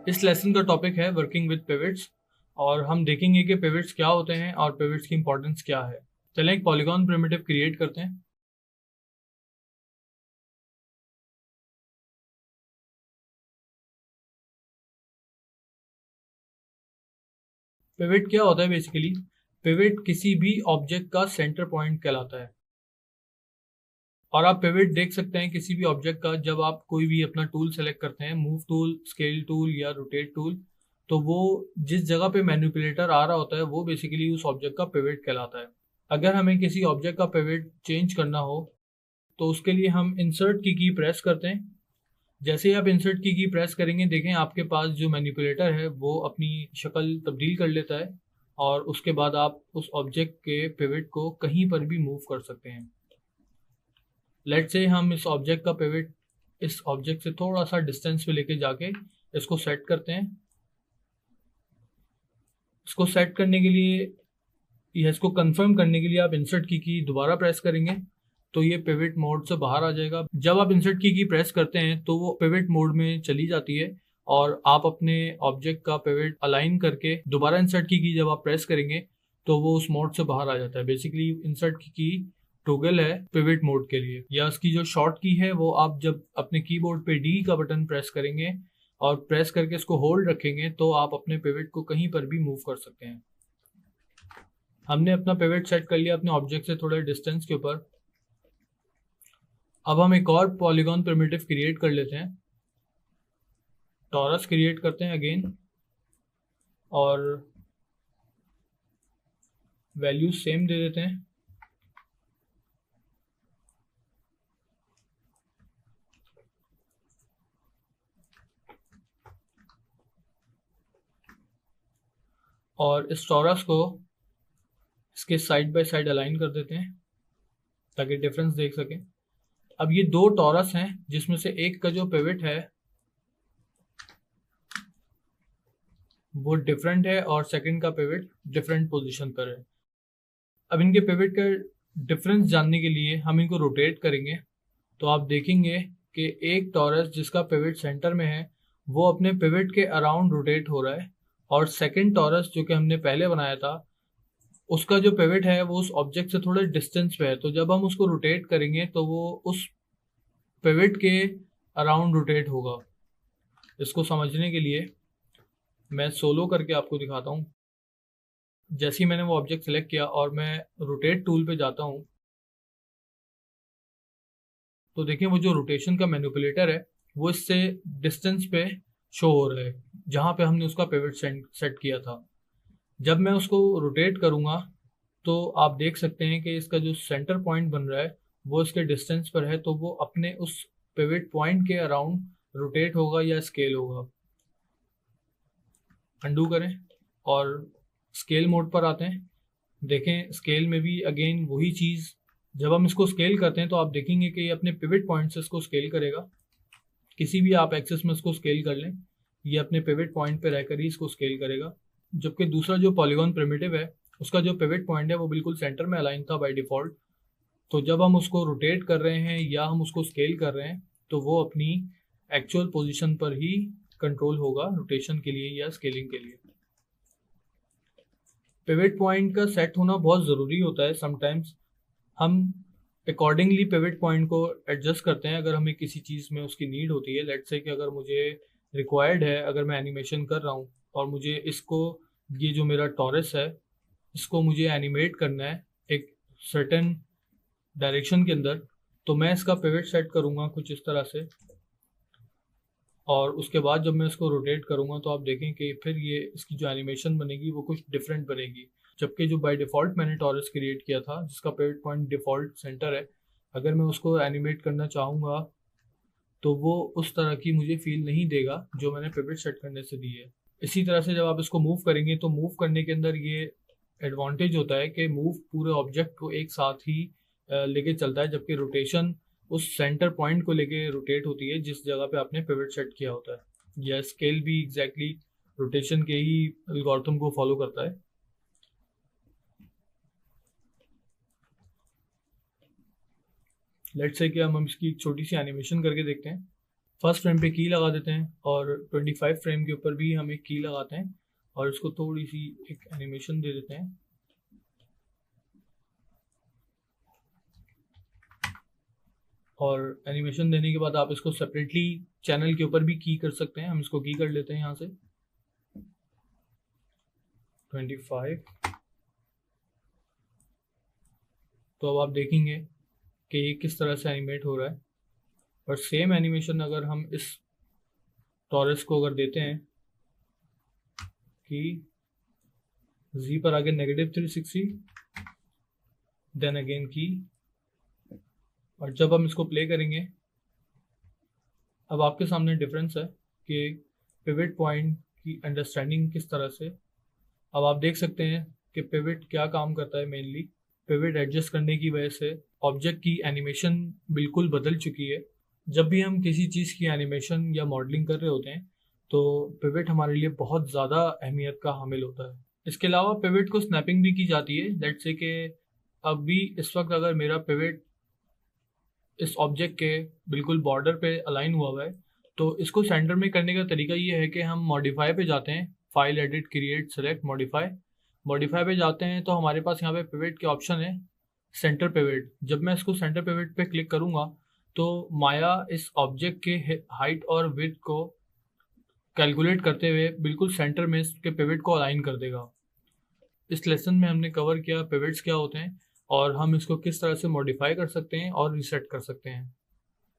इस लेसन का टॉपिक है वर्किंग विद पिवट्स और हम देखेंगे कि पिवट्स क्या होते हैं और पिवट्स की इंपॉर्टेंस क्या है। चलें एक पॉलीगॉन प्रिमिटिव क्रिएट करते हैं। पिवट क्या होता है बेसिकली? पिवट किसी भी ऑब्जेक्ट का सेंटर पॉइंट कहलाता है। और आप पिवट देख सकते हैं किसी भी ऑब्जेक्ट का जब आप कोई भी अपना टूल सेलेक्ट करते हैं, मूव टूल, स्केल टूल या रोटेट टूल, तो वो जिस जगह पे मैनिपुलेटर आ रहा होता है वो बेसिकली उस ऑब्जेक्ट का पिवट कहलाता है। अगर हमें किसी ऑब्जेक्ट का पिवट चेंज करना हो तो उसके लिए हम इंसर्ट की प्रेस करते हैं। जैसे ही आप इंसर्ट की प्रेस करेंगे, देखें आपके पास जो मैनिपुलेटर है वो अपनी शक्ल तब्दील कर लेता है और उसके बाद आप उस ऑब्जेक्ट के पिवट को कहीं पर भी मूव कर सकते हैं। लेट्स से हम इस ऑब्जेक्ट का पिवट इस ऑब्जेक्ट से थोड़ा सा डिस्टेंस पे लेके जाके इसको सेट करते हैं। इसको सेट करने के लिए या इसको कंफर्म करने के लिए आप इंसर्ट की दोबारा प्रेस करेंगे तो ये पिवट मोड से बाहर आ जाएगा। जब आप इंसर्ट की प्रेस करते हैं तो वो पिवट मोड में चली जाती है और आप अपने ऑब्जेक्ट का पिवट अलाइन करके दोबारा इंसर्ट की जब आप प्रेस करेंगे तो वो उस मोड से बाहर आ जाता है। बेसिकली इंसर्ट की टॉगल है पिवट मोड के लिए, या उसकी जो शॉर्ट की है वो आप जब अपने कीबोर्ड पे डी का बटन प्रेस करेंगे और प्रेस करके इसको होल्ड रखेंगे तो आप अपने पिवट को कहीं पर भी मूव कर सकते हैं। हमने अपना पिवट सेट कर लिया अपने ऑब्जेक्ट से थोड़े डिस्टेंस के ऊपर। अब हम एक और पॉलीगॉन प्रिमिटिव क्रिएट कर लेते हैं। टॉरस क्रिएट करते हैं अगेन और वैल्यूज सेम दे देते हैं। और इस टॉरस को इसके साइड बाय साइड अलाइन कर देते हैं ताकि डिफरेंस देख सकें। अब ये दो टॉरस हैं जिसमें से एक का जो पिवट है वो डिफरेंट है और सेकंड का पिवट डिफरेंट पोजीशन पर है। अब इनके पिवट का डिफरेंस जानने के लिए हम इनको रोटेट करेंगे तो आप देखेंगे कि एक टॉरस जिसका पिवट सेंटर में है वो अपने पिवट के अराउंड रोटेट हो रहा है और सेकंड टॉरस जो कि हमने पहले बनाया था उसका जो पिवट है वो उस ऑब्जेक्ट से थोड़े डिस्टेंस पे है। तो जब हम उसको रोटेट करेंगे तो वो उस पिवट के अराउंड रोटेट होगा। इसको समझने के लिए मैं सोलो करके आपको दिखाता हूँ। जैसे ही मैंने वो ऑब्जेक्ट सेलेक्ट किया और मैं रोटेट टूल पे जाता हूँ तो देखिए वो जो रोटेशन का मैनिपुलेटर है वो इससे डिस्टेंस पे शो हो रहा है जहाँ पे हमने उसका पिवट सेट किया था। जब मैं उसको रोटेट करूँगा तो आप देख सकते हैं कि इसका जो सेंटर पॉइंट बन रहा है वो इसके डिस्टेंस पर है, तो वो अपने उस पिवट पॉइंट के अराउंड रोटेट होगा या स्केल होगा। अंडू करें और स्केल मोड पर आते हैं। देखें स्केल में भी अगेन वही चीज़, जब हम इसको स्केल करते हैं तो आप देखेंगे कि ये अपने पिवट पॉइंट से इसको स्केल करेगा। किसी भी आप एक्सेस में इसको स्केल कर लें, ये अपने पिवट पॉइंट पे रहकर ही इसको स्केल करेगा। जबकि दूसरा जो पॉलीगॉन प्रिमिटिव है उसका जो पिवट पॉइंट है वो बिल्कुल सेंटर में अलाइन था बाय डिफॉल्ट। तो जब हम उसको रोटेट कर रहे हैं या हम उसको स्केल कर रहे हैं तो वो अपनी एक्चुअल पोजीशन पर ही कंट्रोल होगा रोटेशन के लिए या स्केलिंग के लिए। पिवट पॉइंट का सेट होना बहुत ज़रूरी होता है। समटाइम्स हम अकॉर्डिंगली पिवट पॉइंट को एडजस्ट करते हैं अगर हमें किसी चीज़ में उसकी नीड होती है। लेट्स से कि अगर मुझे रिक्वायर्ड है, अगर मैं एनिमेशन कर रहा हूँ और मुझे इसको, ये जो मेरा टॉरस है इसको मुझे एनिमेट करना है एक सर्टेन डायरेक्शन के अंदर, तो मैं इसका पिवट सेट करूँगा कुछ इस तरह से और उसके बाद जब मैं इसको रोटेट करूँगा तो आप देखें कि फिर ये इसकी जो एनिमेशन बनेगी वो कुछ डिफरेंट बनेगी। जबकि जो बाय डिफ़ॉल्ट मैंने टॉरस क्रिएट किया था जिसका पिवट पॉइंट डिफ़ॉल्ट सेंटर है, अगर मैं उसको एनिमेट करना चाहूँगा तो वो उस तरह की मुझे फील नहीं देगा जो मैंने पिवट सेट करने से दी है। इसी तरह से जब आप इसको मूव करेंगे तो मूव करने के अंदर ये एडवांटेज होता है कि मूव पूरे ऑब्जेक्ट को एक साथ ही लेके चलता है, जबकि रोटेशन उस सेंटर पॉइंट को लेके रोटेट होती है जिस जगह पे आपने पिवट सेट किया होता है। यह स्केल भी एग्जैक्टली रोटेशन के ही एल्गोरिथम को फॉलो करता है। लेट्स से कि हम इसकी एक छोटी सी एनिमेशन करके देखते हैं। फर्स्ट फ्रेम पे की लगा देते हैं और 25 फ्रेम के ऊपर भी हम एक की लगाते हैं और इसको थोड़ी सी एक एनिमेशन दे देते हैं। और एनिमेशन देने के बाद आप इसको सेपरेटली चैनल के ऊपर भी की कर सकते हैं। हम इसको की कर लेते हैं यहाँ से 25। तो अब आप देखेंगे कि ये किस तरह से एनिमेट हो रहा है। और सेम एनिमेशन अगर हम इस टॉरस को अगर देते हैं कि Z पर आगे -360 देन अगेन की, और जब हम इसको प्ले करेंगे अब आपके सामने डिफरेंस है कि पिवट पॉइंट की अंडरस्टैंडिंग किस तरह से। अब आप देख सकते हैं कि पिवट क्या काम करता है। मेनली पिवट एडजस्ट करने की वजह से ऑब्जेक्ट की एनिमेशन बिल्कुल बदल चुकी है। जब भी हम किसी चीज़ की एनिमेशन या मॉडलिंग कर रहे होते हैं तो पिवट हमारे लिए बहुत ज़्यादा अहमियत का हामिल होता है। इसके अलावा पिवट को स्नैपिंग भी की जाती है। लेट्स से कि अभी इस वक्त अगर मेरा पिवट इस ऑब्जेक्ट के बिल्कुल बॉर्डर पे अलाइन हुआ है तो इसको सेंटर में करने का तरीका ये है कि हम मॉडिफाई पे जाते हैं, file edit create select modify पे जाते हैं तो हमारे पास यहाँ पे पिवट के ऑप्शन है सेंटर पिवट। जब मैं इसको सेंटर पिवट पे क्लिक करूँगा तो माया इस ऑब्जेक्ट के हाइट और विड्थ को कैलकुलेट करते हुए बिल्कुल सेंटर में इसके पिवट को अलाइन कर देगा। इस लेसन में हमने कवर किया पिवट्स क्या होते हैं और हम इसको किस तरह से मॉडिफाई कर सकते हैं और रीसेट कर सकते हैं।